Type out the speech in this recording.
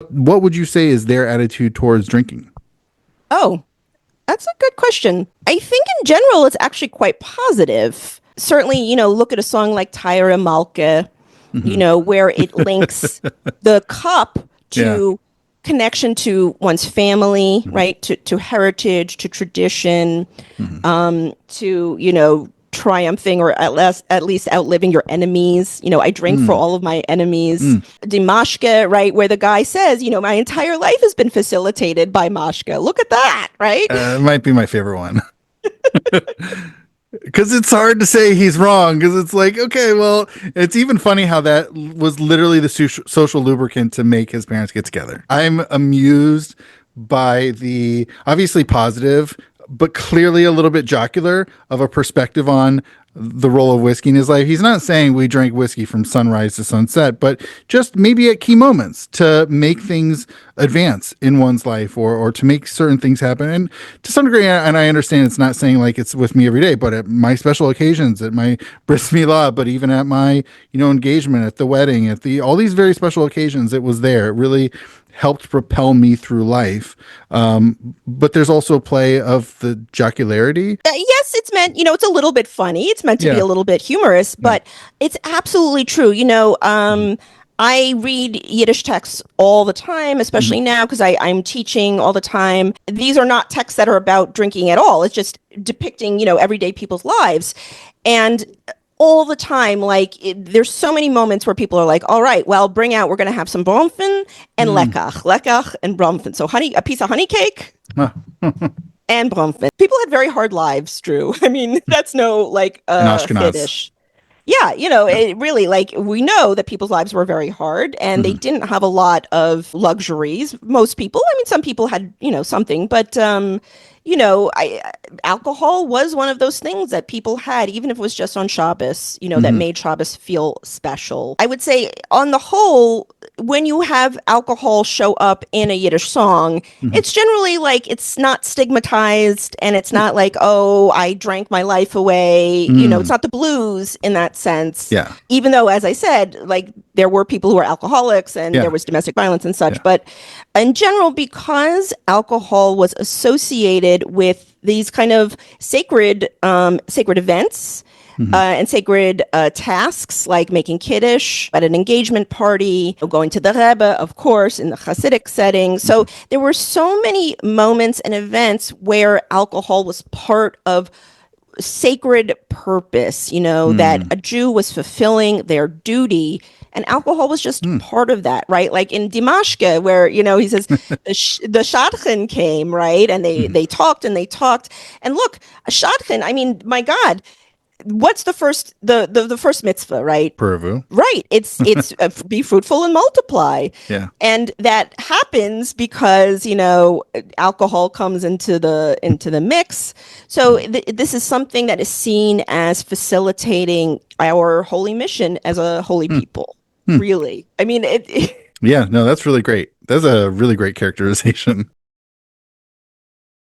What would you say is their attitude towards drinking? Oh, that's a good question. I think in general, it's actually quite positive. Certainly, look at a song like Tyra Malka, Hmm. where it links the cup Yeah. to connection to one's family, Hmm. right? To heritage, to tradition, Hmm. to, triumphing or at least outliving your enemies. I drink for Mm. all of my enemies. Mm. Dimashka, right, where the guy says, my entire life has been facilitated by Mashka. Look at that, right? It might be my favorite one. Because it's hard to say he's wrong. Because it's like, okay, well, it's even funny how that was literally the social lubricant to make his parents get together. I'm amused by the obviously positive, but clearly a little bit jocular of a perspective on the role of whiskey in his life. He's not saying we drink whiskey from sunrise to sunset, but just maybe at key moments to make things advance in one's life or to make certain things happen. And to some degree, and I understand it's not saying like it's with me every day, but at my special occasions, at my bris milah, but even at my, engagement, at the wedding, at the all these very special occasions, it was there. It really helped propel me through life. But there's also play of the jocularity. Yes, it's meant, it's a little bit funny. It's meant to be Yeah. a little bit humorous, Yeah. but it's absolutely true. Mm-hmm. I read Yiddish texts all the time, Mm-hmm. especially now because I'm teaching all the time. These are not texts that are about drinking at all. It's just depicting, everyday people's lives. And all the time, like, there's so many moments where people are like, all right, well, we're going to have some bromfen and Mm. lekach and bromfen. So a piece of honey cake Ah. and bromfen. People had very hard lives, Drew. I mean, that's no like And Ashkenaz. fetish. Yeah, Yeah. it really, like, we know that people's lives were very hard and they Mm-hmm. didn't have a lot of luxuries. Most people, I mean, some people had, something, but I alcohol was one of those things that people had, even if it was just on Shabbos, that Mm-hmm. made Shabbos feel special. I would say, on the whole, when you have alcohol show up in a Yiddish song, Mm-hmm. it's generally like it's not stigmatized and it's not like, oh, I drank my life away. It's Mm. not the blues in that sense. Yeah. Even though, as I said, like there were people who were alcoholics and there Yeah. was domestic violence and such. Yeah. But in general, because alcohol was associated with these kind of sacred events, Mm-hmm. and sacred tasks like making kiddush at an engagement party, going to the Rebbe, of course, in the Hasidic setting. So Mm-hmm. there were so many moments and events where alcohol was part of sacred purpose, that Mm. a Jew was fulfilling their duty. And alcohol was just Mm. part of that, right? Like in Dimashka, where, he says the shadchan came, right? And they, Mm-hmm. they talked and they talked. And look, a shadchan, I mean, my God, what's the first mitzvah, right? Peru. Right. It's be fruitful and multiply. Yeah. And that happens because, alcohol comes into the mix. So this is something that is seen as facilitating our holy mission as a holy Mm. people. Mm. Really. I mean, Yeah. No, that's really great. That's a really great characterization.